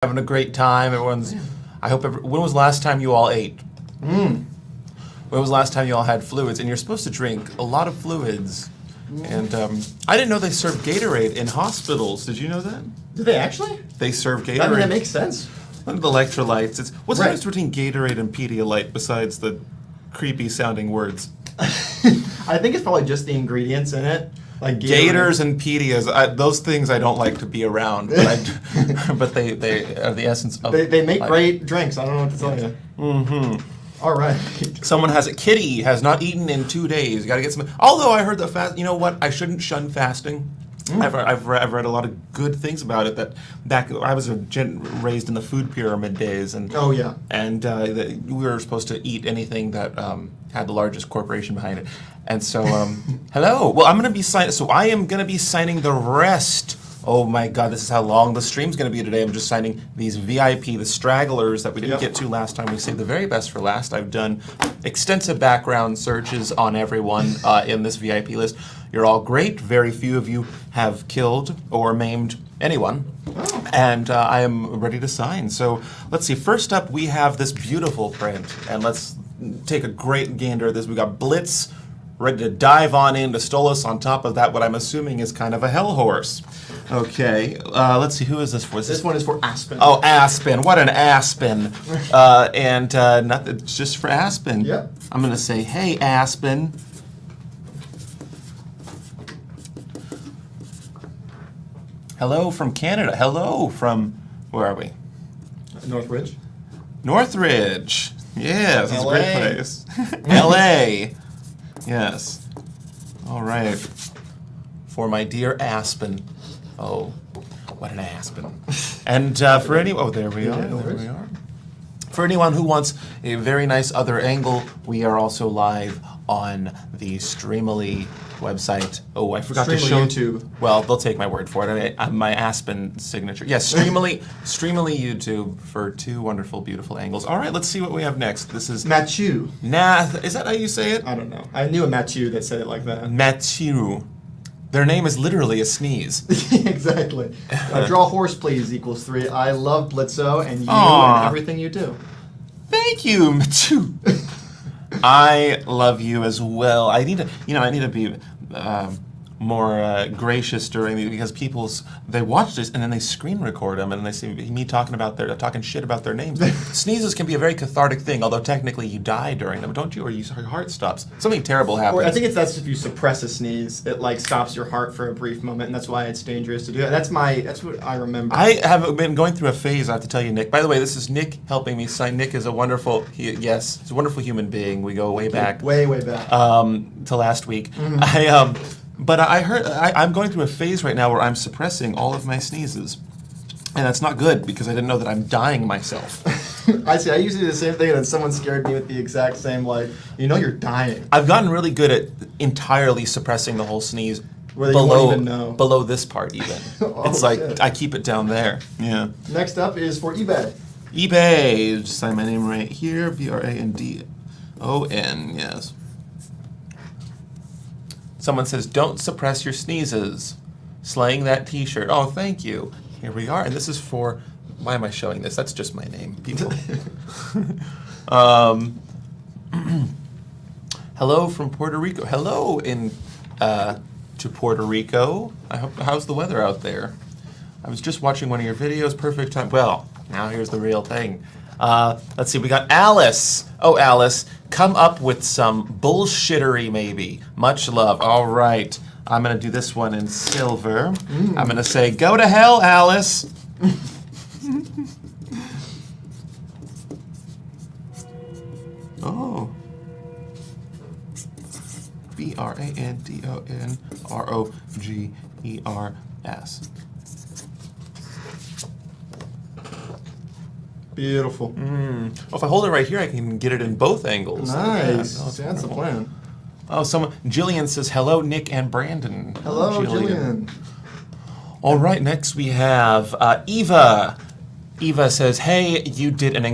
Having a great time. Everyone's. I hope. When was the last time you all ate? When was the last time you all had fluids? And you're supposed to drink a lot of fluids. And I didn't know they serve Gatorade in hospitals. Did you know that? Do they actually? They serve Gatorade. I mean, that makes sense. And electrolytes. What's the Right. difference between Gatorade and Pedialyte besides the creepy sounding words? I think it's probably just the ingredients in it. Like Gators and Pedias, those things I don't like to be around, but, but they are the essence of They make life. great drinks. I don't know what to tell you. Mm-hmm. All right. Someone has a kitty, has not eaten in 2 days. You got to get some. Although I heard that fast, you know what? I shouldn't shun fasting. I've read a lot of good things about it. That back I was raised in the food pyramid days, and Oh yeah. and we were supposed to eat anything that had the largest corporation behind it. And so, hello. Well, I'm going to be signing. So I am going to be signing the rest. Oh my God, this is how long the stream's going to be today. I'm just signing these VIP, the stragglers that we didn't get to last time. We saved the very best for last. I've done extensive background searches on everyone in this VIP list. You're all great. Very few of you have killed or maimed anyone. Oh. And I am ready to sign. So let's see. First up, we have this beautiful print. And let's take a great gander at this. We got Blitz ready to dive on into Stolas. On top of that, what I'm assuming is kind of a hell horse. Okay, let's see, who is this for? This one is for Aspen. Oh, Aspen, what an Aspen. It's just for Aspen. Yep. I'm gonna say, hey, Aspen. Hello from Canada. Hello from, where are we? Northridge. Northridge. Yes, it's a great LA. place. LA. Yes. All right. For my dear Aspen. Oh, what an Aspen. And for any, oh, there we are. There we are. For anyone who wants a very nice other angle, we are also live on the Streamily website. Oh, I forgot to show YouTube. Well, they'll take my word for it. My Aspen signature. Yes, Streamily YouTube for two wonderful, beautiful angles. All right, let's see what we have next. This is Mathieu. Nath. Is that how you say it? I don't know. I knew a Mathieu that said it like that. Mathieu. Their name is literally a sneeze. Exactly. Draw horse, please, equals 3. I love Blitzo and you Aw. and everything you do. Thank you, Mathieu. I love you as well. I need to be more gracious during the, because they watch this and then they screen record them and they see me talking shit about their names. Sneezes can be a very cathartic thing, although technically you die during them, don't you? Or your heart stops. Something terrible happens. Or I think that's if you suppress a sneeze, it like stops your heart for a brief moment, and that's why it's dangerous to do it. That's what I remember. I have been going through a phase, I have to tell you, Nick. By the way, this is Nick helping me sign. Nick is a wonderful, he's a wonderful human being. We go way back. Way back. To last week. But I'm going through a phase right now where I'm suppressing all of my sneezes. And that's not good because I didn't know that I'm dying myself. I see. I used to do the same thing, and then someone scared me with the exact same, you're dying. I've gotten really good at entirely suppressing the whole sneeze Where you won't even know. below this part even. Oh, it's like shit. I keep it down there. Yeah. Next up is for eBay. eBay. Just sign my name right here. Brandon. Yes. Someone says, don't suppress your sneezes. Slaying that t-shirt. Oh, thank you. Here we are. And this is for, why am I showing this? That's just my name, people. Hello from Puerto Rico. Hello to Puerto Rico. How's the weather out there? I was just watching one of your videos. Perfect time. Well, now here's the real thing. Let's see, we got Alice. Oh, Alice, come up with some bullshittery, maybe. Much love. All right. I'm going to do this one in silver. I'm going to say, go to hell, Alice. Oh. BRANDONROGERS. Beautiful. Well, if I hold it right here, I can get it in both angles. Nice. Yeah, That's the plan. Oh, Jillian says, hello, Nick and Brandon. Hello, Jillian. All right, next we have Eva. Eva says, hey, you did an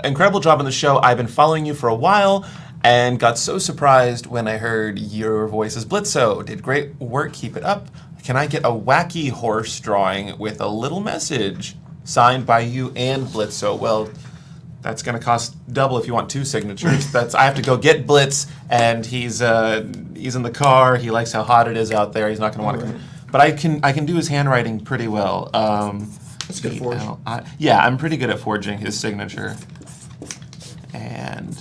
incredible job on the show. I've been following you for a while and got so surprised when I heard your voice as Blitzo. Did great work, keep it up. Can I get a wacky horse drawing with a little message signed by you and Blitzo? Well, that's going to cost double if you want 2 signatures. I have to go get Blitz, and he's in the car. He likes how hot it is out there. He's not going to want to come. But I can do his handwriting pretty well. That's good forge. Yeah, I'm pretty good at forging his signature. And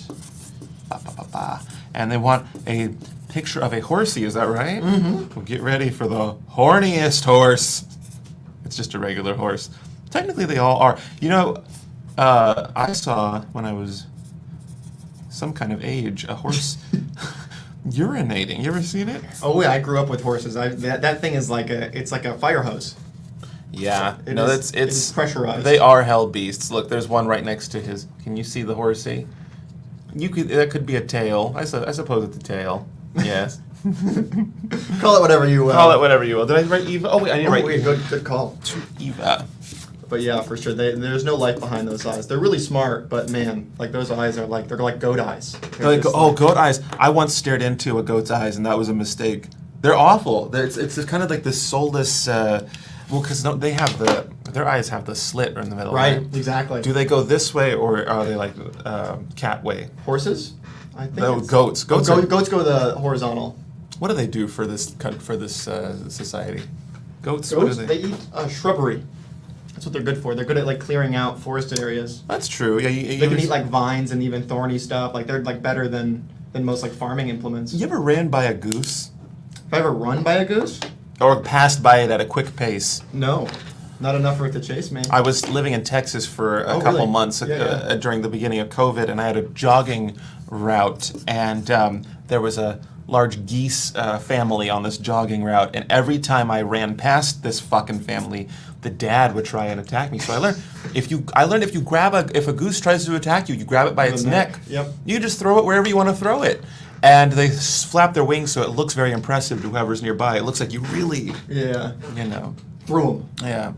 and they want a picture of a horsey. Is that right? Mm-hmm. Well, get ready for the horniest horse. It's just a regular horse. Technically, they all are. You know, I saw when I was some kind of age a horse urinating. You ever seen it? Oh yeah, I grew up with horses. That thing is like a fire hose. Yeah, It's pressurized. They are hell beasts. Look, there's one right next to his. Can you see the horsey? That could be a tail. I suppose it's a tail. Yes. Call it whatever you will. Call it whatever you will. Did I write Eva? Oh wait, I didn't write. Wait, good call. To Eva. But yeah, for sure, there's no life behind those eyes. They're really smart, but man, like those eyes are they're like goat eyes. Goat eyes. I once stared into a goat's eyes, and that was a mistake. They're awful. It's kind of like this soulless. Well, because they have their eyes have the slit in the middle. Right, exactly. Do they go this way, or are they like cat way? Horses? I think. No, goats. Goats go the horizontal. What do they do for this society? Goats. Goats, What do they eat shrubbery. That's what they're good for. They're good at like clearing out forested areas. That's true. Yeah, they can eat like vines and even thorny stuff. Like they're like better than most like farming implements. You ever ran by a goose? Have I ever run by a goose? Or passed by it at a quick pace? No, not enough for it to chase me. I was living in Texas for a couple months during the beginning of COVID, and I had a jogging route, and there was a large geese family on this jogging route, and every time I ran past this fucking family, the dad would try and attack me. So I learned if a goose tries to attack you, you grab it by its neck. Yep. You just throw it wherever you want to throw it. And they flap their wings so it looks very impressive to whoever's nearby. It looks like you really, threw them. Yeah.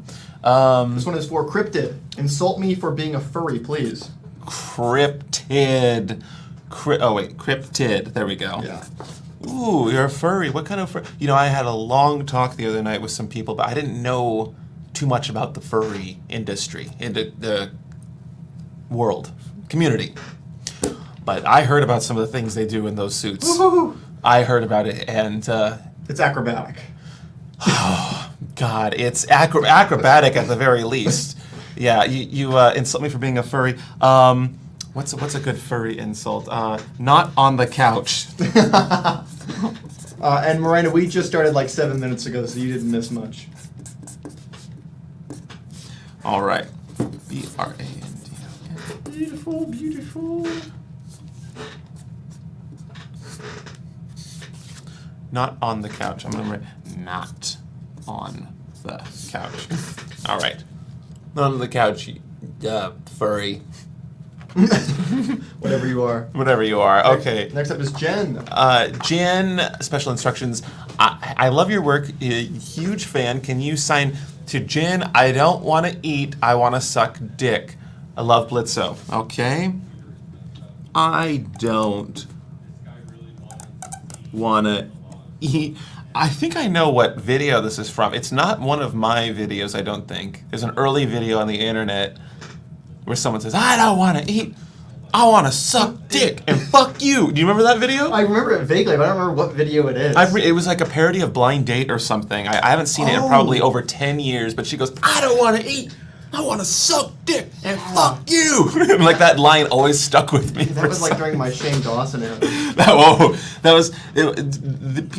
This one is for Cryptid. Insult me for being a furry, please. Cryptid. Cryptid. There we go. Yeah. Ooh, you're a furry. What kind of furry? You know, I had a long talk the other night with some people, but I didn't know too much about the furry industry, the world, community. But I heard about some of the things they do in those suits. Woo-hoo-hoo. I heard about it, and it's acrobatic. Oh, God, it's acrobatic at the very least. Yeah, you insult me for being a furry. What's a good furry insult? Not on the couch. And Miranda, we just started like 7 minutes ago, so you didn't miss much. All right. B-R-A-N-D. Beautiful, beautiful. Not on the couch. I'm gonna write not on the couch. All right. Not on the couch, furry. Whatever you are. Whatever you are. Okay. Next up is Jen. Jen, special instructions. I love your work. Huge fan. Can you sign to Jen? I don't want to eat. I want to suck dick. I love Blitzo. Okay. I don't want to eat. I think I know what video this is from. It's not one of my videos, I don't think. There's an early video on the internet where someone says, I don't want to eat. I want to suck dick and fuck you. Do you remember that video? I remember it vaguely, but I don't remember what video it is. It was like a parody of Blind Date or something. I haven't seen it in probably over 10 years, but she goes, I don't want to eat. I want to suck dick and fuck you. Like that line always stuck with me. That was like during my Shane Dawson era.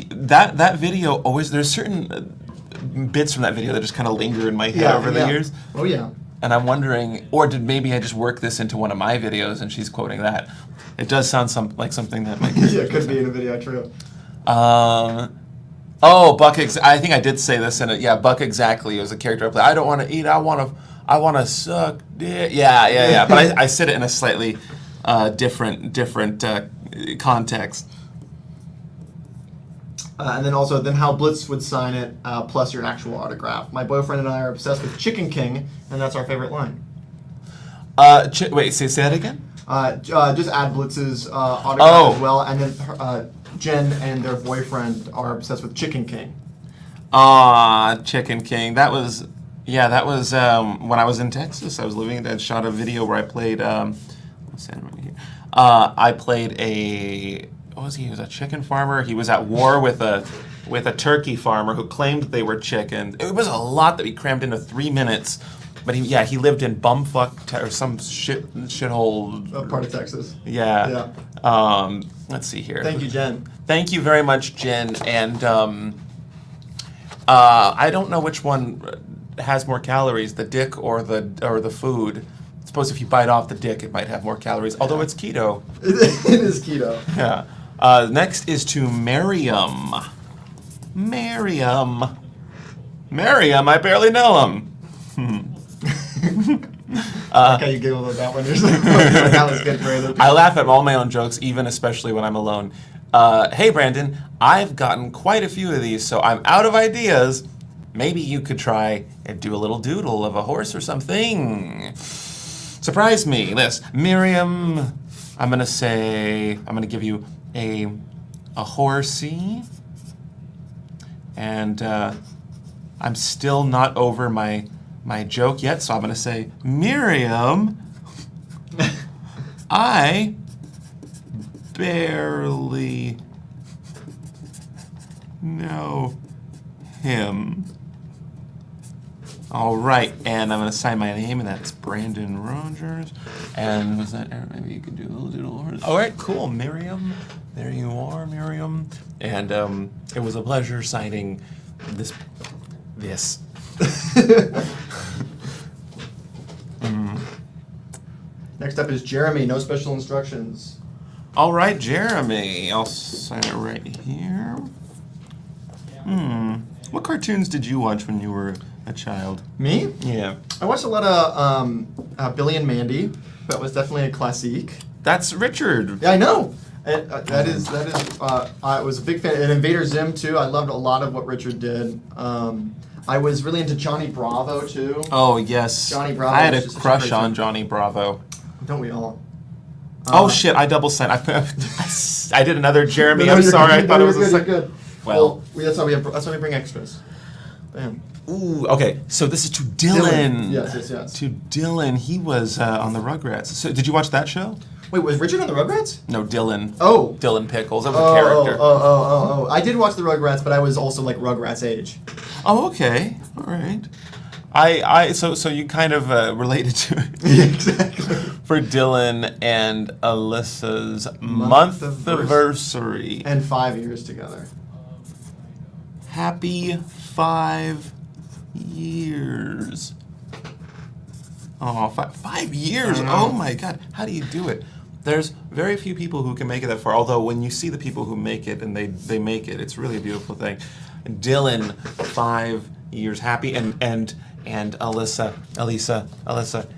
That video always. There's certain bits from that video that just kind of linger in my head over the years. Oh yeah. And I'm wondering, or did maybe I just work this into one of my videos and she's quoting that? It does sound like something that might. Yeah, it could be in a video. True. Buck. I think I did say this in it. Yeah, Buck exactly. It was a character I played. I don't want to eat. I want to suck dick. Yeah. But I said it in a slightly different context. And then how Blitz would sign it, plus your actual autograph. My boyfriend and I are obsessed with Chicken King, and that's our favorite line. Wait, say that again? Just add Blitz's autograph as well, and then Jen and their boyfriend are obsessed with Chicken King. Chicken King. That was when I was in Texas. I was living and shot a video where I played. What's that right here? I played what was he? He was a chicken farmer. He was at war with a turkey farmer who claimed they were chickens. It was a lot that we crammed into 3 minutes. But he lived in bumfuck or some shithole part of Texas. Yeah. Let's see here. Thank you, Jen. Thank you very much, Jen. And I don't know which one has more calories, the dick or the food. I suppose if you bite off the dick, it might have more calories. Although it's keto. It is keto. Yeah. Next is to Miriam. Miriam, I barely know him. How you giggled at that one. You're just like, that was good for other people. I laugh at all my own jokes, even especially when I'm alone. Hey, Brandon, I've gotten quite a few of these, so I'm out of ideas. Maybe you could try and do a little doodle of a horse or something. Surprise me. This Miriam, I'm gonna give you a horsey, and I'm still not over my joke yet, so I'm going to say, Miriam, I barely know him. All right, and I'm going to sign my name, and that's Brandon Rogers. And was that, maybe you could do a little doodle. All right, cool, Miriam. There you are, Miriam. And it was a pleasure signing this. Next up is Jeremy. No special instructions. All right, Jeremy. I'll sign it right here. What cartoons did you watch when you were a child? Me? Yeah. I watched a lot of Billy and Mandy. That was definitely a classique. That's Richard. Yeah, I know. That is. I was a big fan. And Invader Zim too. I loved a lot of what Richard did. I was really into Johnny Bravo too. Oh yes. Johnny Bravo. I had was a just crush such a great on Johnny Bravo. Don't we all? Oh shit! I double signed. I did another Jeremy. No, I'm you're sorry. good. I thought No, it was you're a good, second. you're good. Well, that's why we bring extras. Bam. Ooh. Okay. So this is to Dylan. Yes. To Dylan. He was on the Rugrats. So did you watch that show? Wait, was Richard on the Rugrats? No, Dylan. Oh. Dylan Pickles. That was a character. Oh. I did watch the Rugrats, but I was also like Rugrats age. Oh, okay. All right. So you kind of related to it. Yeah, exactly. For Dylan and Alyssa's month anniversary. And 5 years together. Happy 5 years. Oh, 5 years. Oh my God. How do you do it? There's very few people who can make it that far. Although when you see the people who make it and they make it, it's really a beautiful thing. Dylan, 5 years happy, and Alyssa,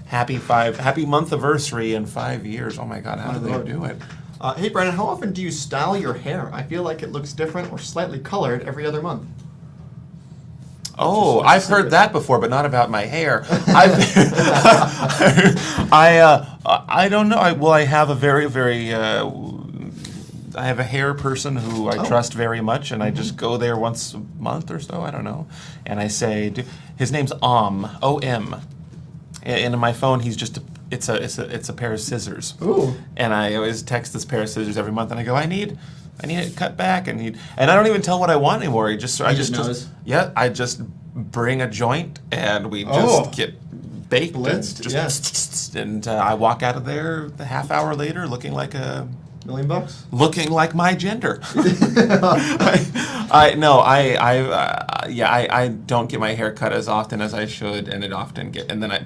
happy month anniversary and 5 years. Oh my God, how do they do it? Hey Brandon, how often do you style your hair? I feel like it looks different or slightly colored every other month. Oh, I've heard that before, but not about my hair. I don't know. I have a very, very. I have a hair person who I trust very much, and I just go there once a month or so. I don't know, and I say, his name's O-M, and in my phone he's just it's a pair of scissors. Ooh. And I always text this pair of scissors every month, and I go, I need it cut back, and I don't even tell what I want anymore. I just bring a joint, and we just get baked, blitzed, and just and I walk out of there a half hour later looking like $1 million? Looking like my gender. I don't get my hair cut as often as I should, and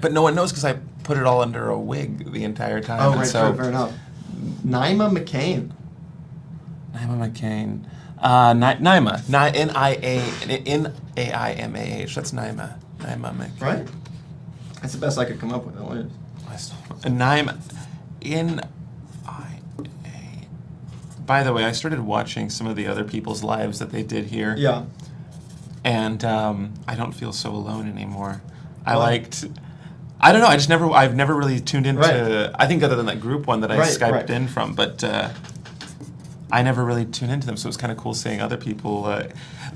but no one knows because I put it all under a wig the entire time. Oh, right, fair enough. Naima McCain. Naima. N-A-I-M-A-H. That's Naima. Naima McCain. Right? That's the best I could come up with. Naima. N-I-A. By the way, I started watching some of the other people's lives that they did here. Yeah. And I don't feel so alone anymore. I don't know. I've never really tuned into. Right. I think other than that group one that I Skyped in from, but I never really tune into them, so it was kind of cool seeing other people.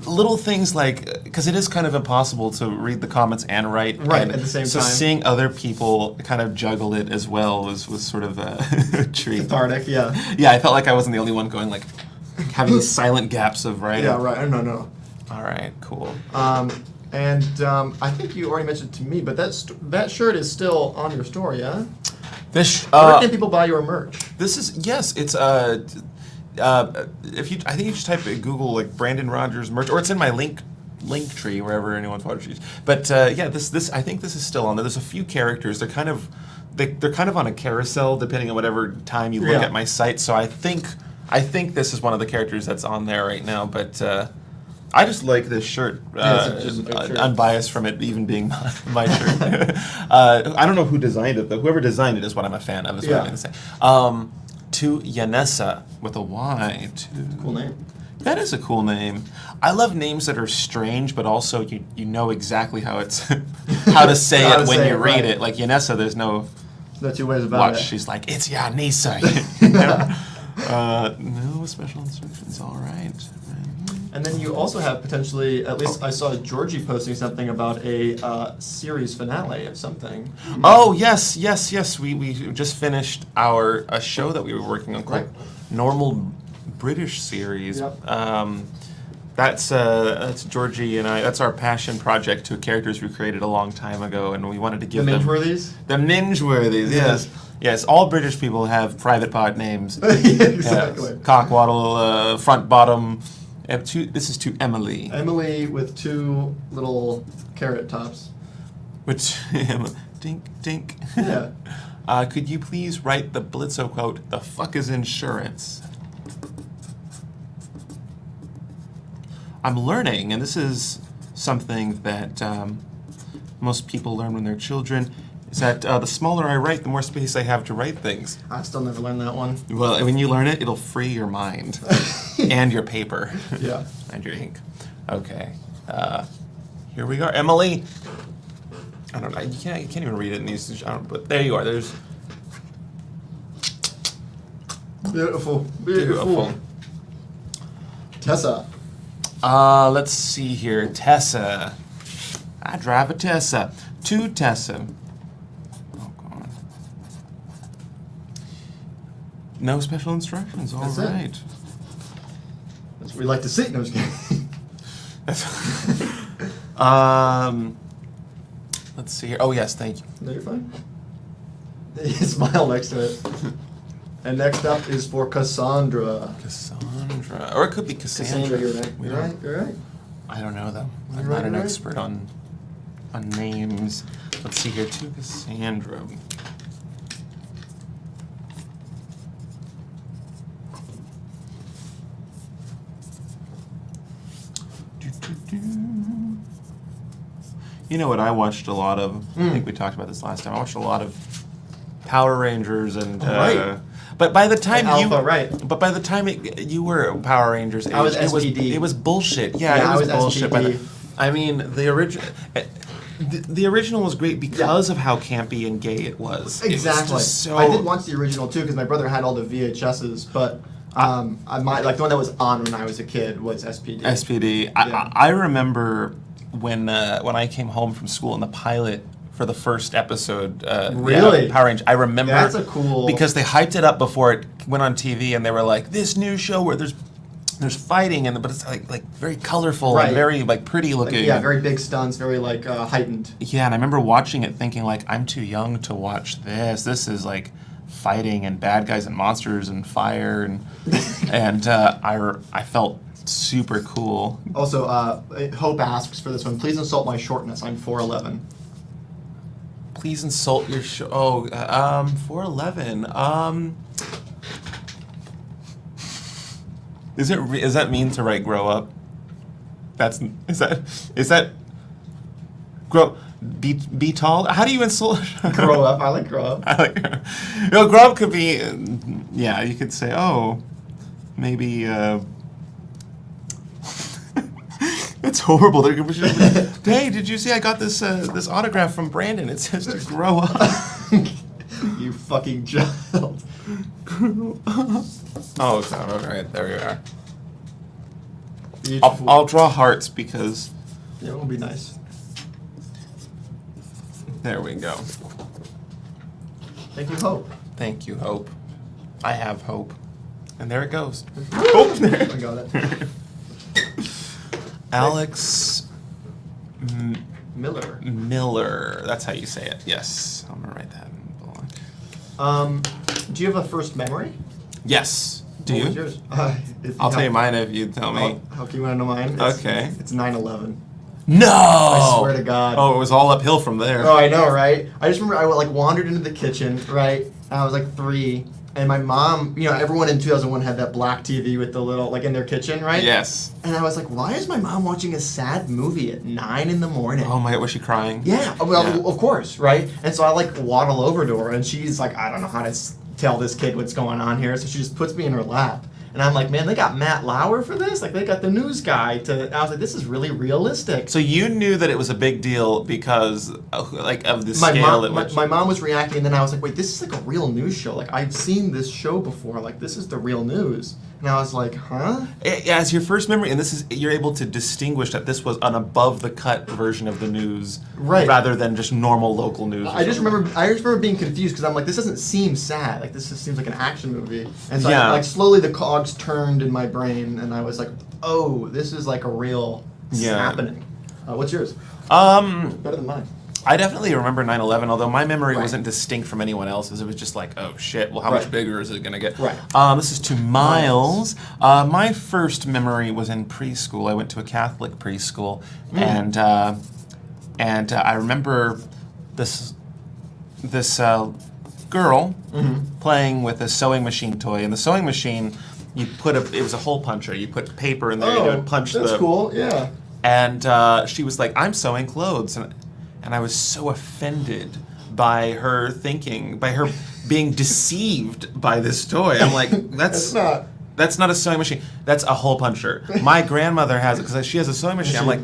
Little things like, because it is kind of impossible to read the comments and write. Right, and at the same so time. So seeing other people kind of juggle it as well was sort of a treat. Cathartic, yeah. Yeah, I felt like I wasn't the only one going like, having these silent gaps of writing. Yeah, right. No. All right, cool. I think you already mentioned to me, but that shirt is still on your store, yeah? This Where can people buy your merch? This is yes, it's if you I think you just type in Google like Brandon Rogers merch, or it's in my link tree wherever anyone's watching. But yeah, this I think this is still on there. There's a few characters. They're kind of on a carousel depending on whatever time you look at my site. So I think this is one of the characters that's on there right now. But I just like this shirt, it's just a good shirt. unbiased from it even being my shirt. I don't know who designed it, though. Whoever designed it is what I'm a fan of, is what I'm going to say. To Yanessa, with a Y. Cool name. That is a cool name. I love names that are strange, but also you know exactly how it's how to say it when you read it. Like Yanessa, there's no two ways about it. She's like, it's Yanessa. No special instructions. All right. And then you also have potentially, at least I saw Georgie posting something about a series finale of something. Oh, yes. We just finished a show that we were working on called Normal British Series. Yep. That's Georgie and I. That's our passion project to characters we created a long time ago, and we wanted to give the them... Mingeworthies? The Mingeworthies, yes. Yes, all British people have private pod names. Exactly. Yes. Cockwaddle, front bottom... This is to Emily. Emily with two little carrot tops. Which, dink, dink. Yeah. Could you please write the Blitzo quote, "The fuck is insurance?" I'm learning, and this is something that most people learn when they're children, is that the smaller I write, the more space I have to write things. I still never learned that one. Well, when you learn it, it'll free your mind. And your paper. Yeah. And your ink. Okay. Here we are. Emily. I don't know. You can't even read it in these. But there you are. There's. Beautiful. Tessa. Let's see here. Tessa. I drive a Tessa. To Tessa. Oh, God. No special instructions. All That's right. it. That's what we like to see. No, I'm just kidding. Let's see here. Oh, yes, thank you. No, you're fine. Smile next to it. And next up is for Cassandra. Cassandra. Or it could be Cassandra. You're right. You're right. I don't know, though. I'm You're not right, an you're right. expert on names. Let's see here. To Cassandra. You know what I watched a lot of? I think we talked about this last time. I watched a lot of Power Rangers and. Right. But by the time Alpha, right. But by the time you were Power Rangers, I was SPD. It was bullshit. Yeah, Yeah, it was I was bullshit. SPD. I mean, the original. The original was great because of how campy and gay it was. Exactly. It was just so. I did watch the original too because my brother had all the VHSs, but the one that was on when I was a kid was SPD. SPD. Yeah. I remember when I came home from school and the pilot for the first episode. Really? Power Rangers. I remember. That's a cool. Because they hyped it up before it went on TV, and they were like, "This new show where there's fighting, but it's like very colorful Right. and very like pretty looking." Yeah, very big stunts, very like heightened. Yeah, and I remember watching it thinking like, I'm too young to watch this. This is like fighting and bad guys and monsters and fire and and I felt super cool. Also, Hope asks for this one. Please insult my shortness. I'm 4'11". Please insult your show. Oh, 4'11". Is that mean to write grow up? Is that grow be tall? How do you insult? Grow up. I like grow up. I like. Grow up could be. Yeah, you could say, oh, maybe. That's horrible. Hey, did you see I got this autograph from Brandon? It says to grow up. You fucking child. Oh, God, all right, there we are. Beautiful. I'll draw hearts because Yeah, it will be nice. there we go. Thank you, Hope. Thank you, Hope. I have hope. And there it goes. Oh, I got it. Alex Miller. Miller. That's how you say it. Yes. I'm going to write that. Do you have a first memory? Yes. Do What was you? yours? I'll tell you mine if you tell me. How can you want to know mine? Okay. It's 9/11. No! I swear to God. Oh, it was all uphill from there. Oh, I know, right? I just remember I like wandered into the kitchen, right? And I was like 3, and my mom, you know, everyone in 2001 had that black TV with the little, like in their kitchen, right? Yes. And I was like, why is my mom watching a sad movie at 9 in the morning? Oh my God, was she crying? Yeah, well, Yeah. of course, right? And so I like waddle over to her, and she's like, I don't know how to tell this kid what's going on here, so she just puts me in her lap. And I'm like, man, they got Matt Lauer for this? Like, they got the news guy to... I was like, this is really realistic. So you knew that it was a big deal because, like, of the scale at which... My mom was reacting, and then I was like, wait, this is like a real news show. Like, I've seen this show before. Like, this is the real news. And I was like, huh? As your first memory, and this is, you're able to distinguish that this was an above-the-cut version of the news, Right. rather than just normal local news. I just remember being confused because I'm like, this doesn't seem sad. Like, this just seems like an action movie. And so Yeah. like slowly the cogs turned in my brain, and I was like, oh, this is like a real happening. What's yours? Better than mine. I definitely remember 9/11, although my memory Right. wasn't distinct from anyone else's. It was just like, oh shit, well, how Right. much bigger is it going to get? Right. This is to Miles. My first memory was in preschool. I went to a Catholic preschool, and I remember this girl playing with a sewing machine toy. And the sewing machine, it was a hole puncher. You put paper in there, you would punch that's cool. Yeah. And she was like, I'm sewing clothes. And I was so offended by her being deceived by this toy. I'm like, that's not a sewing machine. That's a hole puncher. My grandmother has it because she has a sewing machine. I'm like,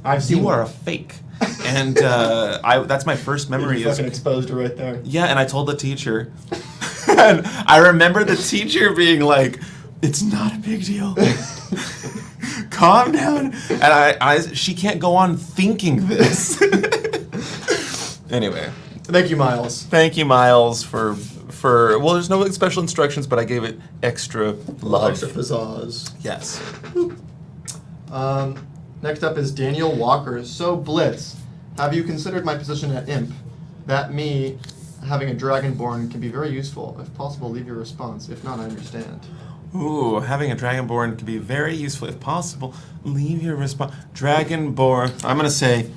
I've seen you are one. a fake. And that's my first memory. You fucking exposed her right there. Yeah, and I told the teacher. And I remember the teacher being like, it's not a big deal. Calm down. And she can't go on thinking this. Anyway. Thank you, Miles. Thank you, Miles, for well, there's no special instructions, but I gave it extra love. Extra pizzazz. Yes. Next up is Daniel Walker. So, Blitz, have you considered my position at IMP? That me having a Dragonborn can be very useful. If possible, leave your response. If not, I understand. Ooh, having a Dragonborn can be very useful. If possible, leave your response. Dragonborn. I'm going to say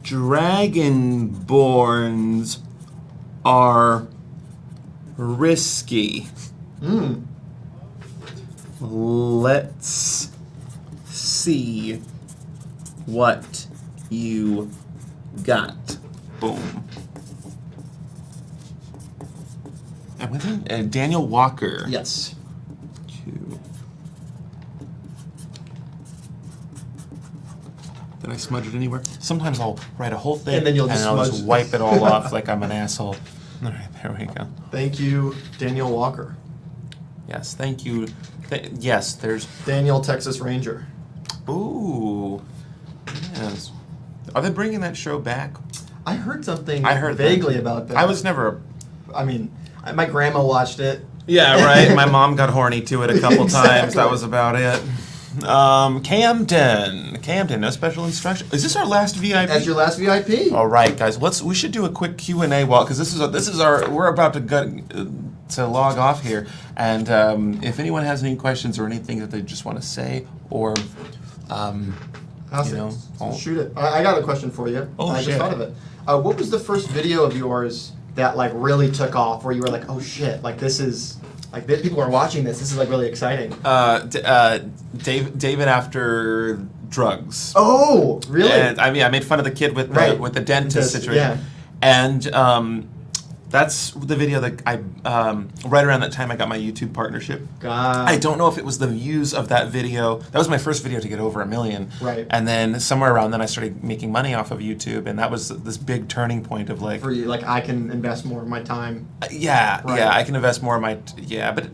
Dragonborns are risky. Let's see what you got. Boom. And within Daniel Walker. Yes. 2. Did I smudge it anywhere? Sometimes I'll write a whole thing And then you'll I'll just just smudge. wipe it all off like I'm an asshole. All right, there we go. Thank you, Daniel Walker. Yes, thank you. Yes, there's. Daniel, Texas Ranger. Ooh. Yes. Are they bringing that show back? I heard something I heard vaguely that. about that. I was never. I mean, my grandma watched it. Yeah, right. My mom got horny to it a couple times. Exactly. That was about it. Camden, no special instruction. Is this our last VIP? As your last VIP. All right, guys. We should do a quick Q&A walk because this is our. We're about to to log off here, and if anyone has any questions or anything that they just want to say, or Shoot it. I got a question for you. Oh, I shit. just thought of it. What was the first video of yours that like really took off, where you were like, oh shit, like this is like people are watching this. This is like really exciting. David after drugs. Oh, really? And I mean, I made fun of the kid with the Right. with the dentist Dentist, situation. yeah. And That's the video that I, right around that time I got my YouTube partnership. God. I don't know if it was the views of that video. That was my first video to get over 1 million. Right. And then somewhere around then I started making money off of YouTube, and that was this big turning point of like... For you, like, I can invest more of my time. Yeah, Right. yeah, I can invest more of my... but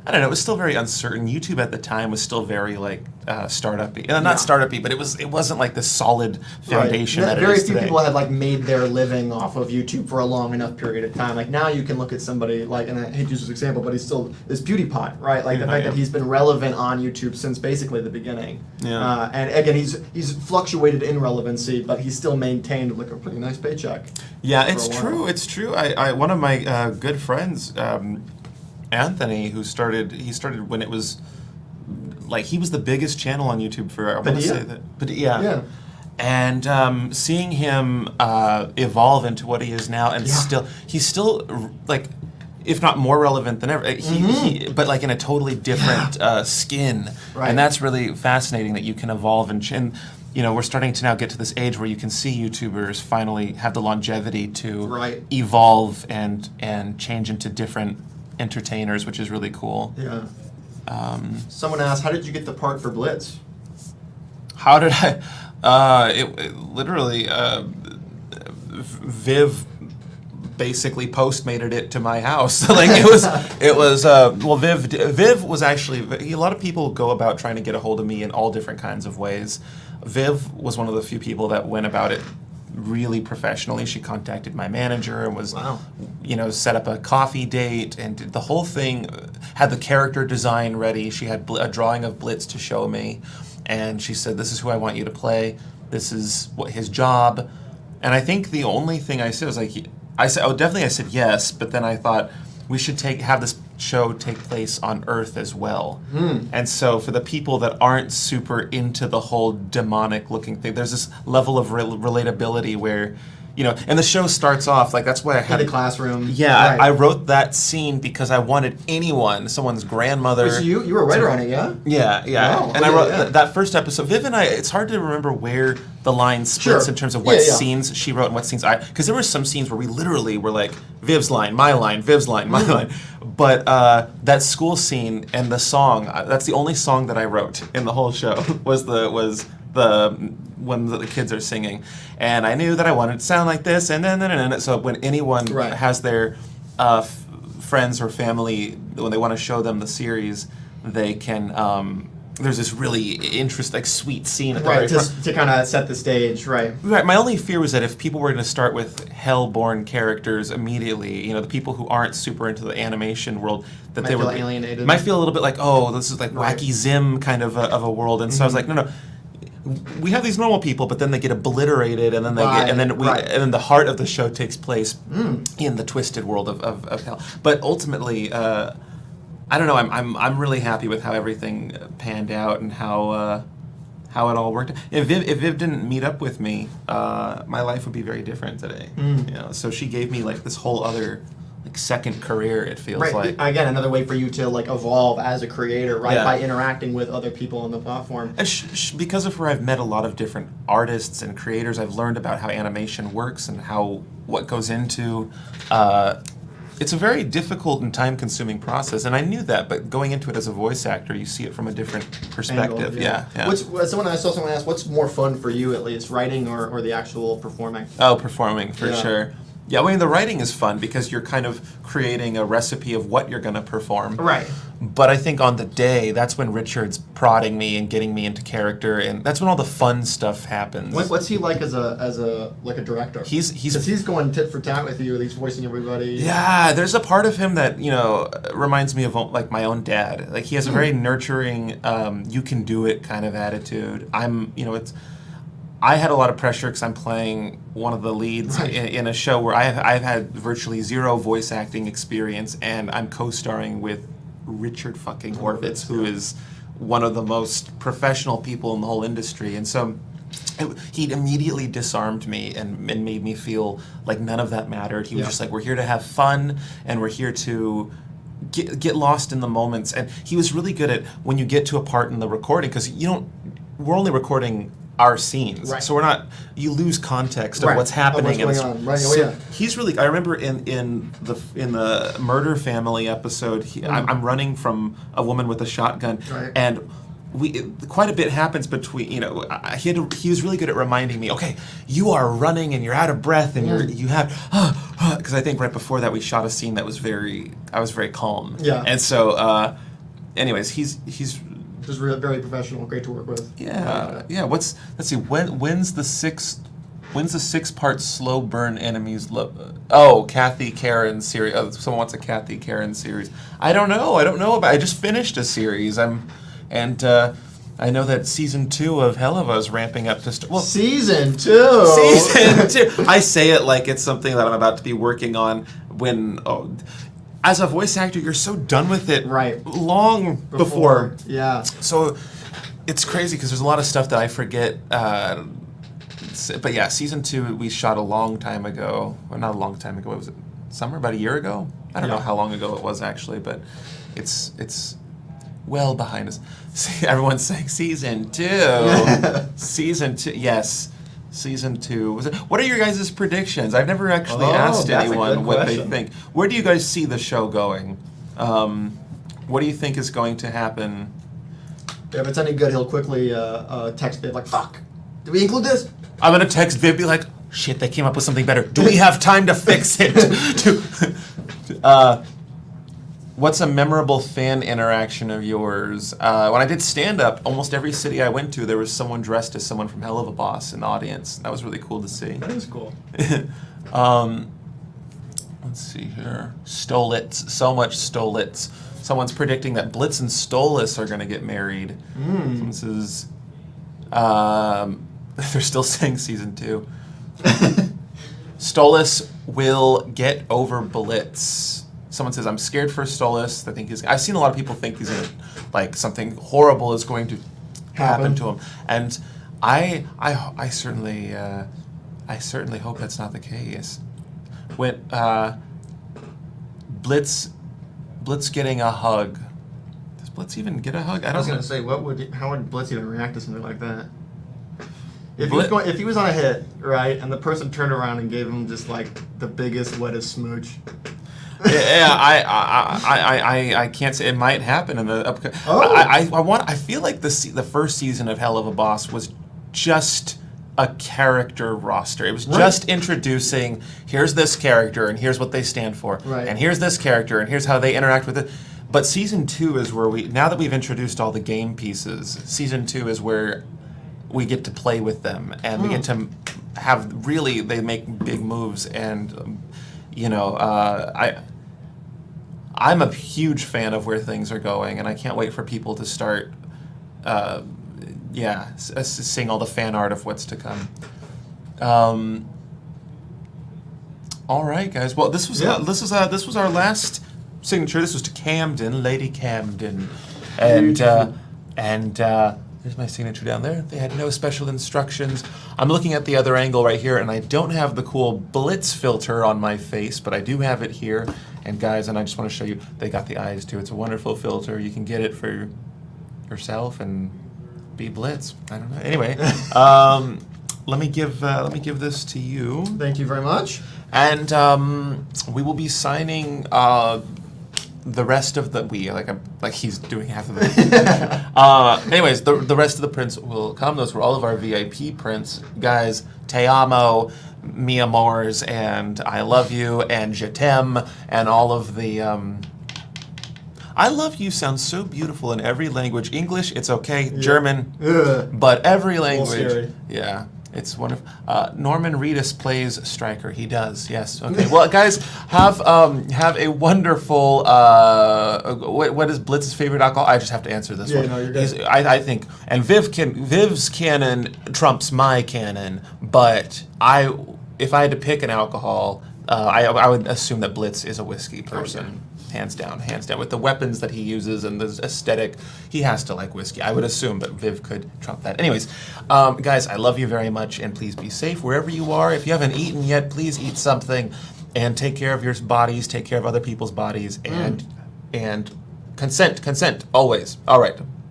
I don't know, it was still very uncertain. YouTube at the time was still very like startup-y. Not startup-y, but it wasn't like the solid foundation right. that it Very is few today. people had like made their living off of YouTube for a long enough period of time. Like now you can look at somebody like, and I hate to use this example, but he's still this PewDiePie, right? Like the fact that he's been relevant on YouTube since basically the beginning. Yeah. And again, he's fluctuated in relevancy, but he's still maintained like a pretty nice paycheck. Yeah, for it's a while. true. It's true. I one of my good friends, Anthony, he started when it was like he was the biggest channel on YouTube for. I want to Padilla? say that. But yeah. Yeah. And seeing him evolve into what he is now, and he's still like, if not more relevant than ever. But like in a totally different skin, Right. and that's really fascinating that you can evolve and you know, we're starting to now get to this age where you can see YouTubers finally have the longevity to Right. evolve and change into different entertainers, which is really cool. Yeah. Someone asked, "How did you get the part for Blitz?" How did I? It literally, Viv basically postmated it to my house. Like it was. Well, Viv was actually. A lot of people go about trying to get a hold of me in all different kinds of ways. Viv was one of the few people that went about it really professionally. She contacted my manager and was, set up a coffee date and did the whole thing. Had the character design ready. She had a drawing of Blitz to show me, and she said, "This is who I want you to play. This is what his job." And I think the only thing I said was like, I said yes, but then I thought we should have this show take place on Earth as well. And so for the people that aren't super into the whole demonic looking thing, there's this level of relatability where, and the show starts off like, that's why I had In the classroom. Yeah, Right. I wrote that scene because I wanted someone's grandmother. Wait, so you were a writer on it, yeah? Yeah. Wow, And I okay, wrote yeah. that first episode. Viv and I, it's hard to remember where the line splits Sure. in terms of what Yeah. scenes she wrote and what scenes because there were some scenes where we literally were like, Viv's line, Viv's line, my line. But that school scene and the song, that's the only song that I wrote in the whole show was the when the kids are singing. And I knew that I wanted it to sound like this, and then so when anyone Right. has their friends or family, when they want to show them the series, they can. There's this really interesting, like, sweet scene at the very Right, front. to kind of set the stage, right? Right. My only fear was that if people were going to start with hell-born characters immediately, the people who aren't super into the animation world, that Might they feel would alienated. might feel a little bit like, oh, this is like Right. wacky Zim kind of a world. And so I was like, no. We have these normal people, but then they get obliterated, and then and then the heart of the show takes place in the twisted world of hell. But ultimately, I don't know. I'm really happy with how everything panned out and how it all worked. If Viv didn't meet up with me, my life would be very different today. So she gave me like this whole other second career. It feels Right. like. Again, another way for you to like evolve as a creator, right? Yeah. By interacting with other people on the platform. And because of her, I've met a lot of different artists and creators. I've learned about how animation works and what goes into. It's a very difficult and time-consuming process, and I knew that. But going into it as a voice actor, you see it from a different perspective. Angle, Yeah. I saw someone ask, what's more fun for you, at least, writing or the actual performing? Oh, performing for Yeah. sure. Yeah, I mean the writing is fun because you're kind of creating a recipe of what you're going to perform. Right. But I think on the day, that's when Richard's prodding me and getting me into character, and that's when all the fun stuff happens. What's he like as a director? He's 'Cause he's going tit for tat with you. He's voicing everybody. Yeah, there's a part of him that reminds me of like my own dad. Like he has a very nurturing, you can do it kind of attitude. I had a lot of pressure because I'm playing one of the leads in a show where I've had virtually zero voice acting experience, and I'm co-starring with Richard fucking Horvitz, who is one of the most professional people in the whole industry, and so. He immediately disarmed me and made me feel like none of that mattered. He was just like, we're here to have fun, and we're here to get lost in the moments. And he was really good at when you get to a part in the recording, because we're only recording our scenes. Right. So we're not. You lose context of Right. what's happening. Of what's and going on. Right. So Yeah. he's really. I remember in the Murder Family episode, I'm running from a woman with a shotgun, Right. and. Quite a bit happens between, he was really good at reminding me, okay, you are running and you're out of breath and you have, because I think right before that we shot a scene that was I was very calm. Yeah. And so, anyways, he's Just really, very professional, great to work with. yeah. Let's see, when's the 6-part slow burn enemies? Kathy Karen series. Someone wants a Kathy Karen series. I don't know I just finished a series. I know that season 2 of Helluva is ramping up to Season 2. Season 2. I say it like it's something that I'm about to be working on. As a voice actor, you're so done with it Right. long before. Yeah. So it's crazy because there's a lot of stuff that I forget. But yeah, season 2 we shot a long time ago. Well, not a long time ago. What was it? Summer? About a year ago? I don't know how long ago it was actually, but it's well behind us. See, everyone's saying season 2. Season 2, yes. Season 2. What are your guys' predictions? I've never actually asked that's a anyone good what question. they think. Where do you guys see the show going? What do you think is going to happen? If it's any good, he'll quickly text Viv like, fuck, did we include this? I'm going to text Viv, be like, shit, they came up with something better. Do we have time to fix it? What's a memorable fan interaction of yours? When I did stand-up, almost every city I went to, there was someone dressed as someone from Helluva Boss in the audience. That was really cool to see. That is cool. Let's see here. Stolitz. So much Stolitz. Someone's predicting that Blitz and Stolas are going to get married. Someone says... they're still saying season 2. Stolas will get over Blitz. Someone says, I'm scared for Stolas. I think I've seen a lot of people think he's gonna, like, something horrible is going to happen to him. And I certainly hope that's not the case. When Blitz getting a hug. Does Blitz even get a hug? I was gonna say, how would Blitz even react to something like that? If he was on a hit, right, and the person turned around and gave him just like the biggest, wettest smooch. Yeah, I can't say it might happen in the upcoming. I feel like the first season of Helluva Boss was just a character roster. It was just introducing, here's this character and here's what they stand for, and here's this character and here's how they interact with it. But season 2 is where now that we've introduced all the game pieces, season 2 is where we get to play with them and we get to have they make big moves and. I'm a huge fan of where things are going, and I can't wait for people to start, seeing all the fan art of what's to come. All right, guys. Well, this was our last signature. This was to Camden, Lady Camden, and there's my signature down there. They had no special instructions. I'm looking at the other angle right here, and I don't have the cool Blitz filter on my face, but I do have it here. And guys, and I just want to show you, they got the eyes too. It's a wonderful filter. You can get it for yourself and be Blitz. I don't know. Anyway, let me give this to you. Thank you very much. And we will be signing the rest of the like he's doing half of it. Anyways, the rest of the prints will come. Those were all of our VIP prints, guys. Te amo, mi amors, and I love you, and je t'aime, and all of the. I love you sounds so beautiful in every language. English, it's okay. Yeah. German, but every language, yeah. It's wonderful. Norman Reedus plays Stryker. He does, yes. Okay. Well, guys, have a wonderful. What is Blitz's favorite alcohol? I just have to answer this one. No, you're good. I think, and Viv's canon trumps my canon, but if I had to pick an alcohol, I would assume that Blitz is a whiskey person. Okay. Hands down. With the weapons that he uses and the aesthetic, he has to like whiskey. I would assume, but Viv could trump that. Anyways, guys, I love you very much, and please be safe wherever you are. If you haven't eaten yet, please eat something, and take care of your bodies, take care of other people's bodies, and consent, always. All right.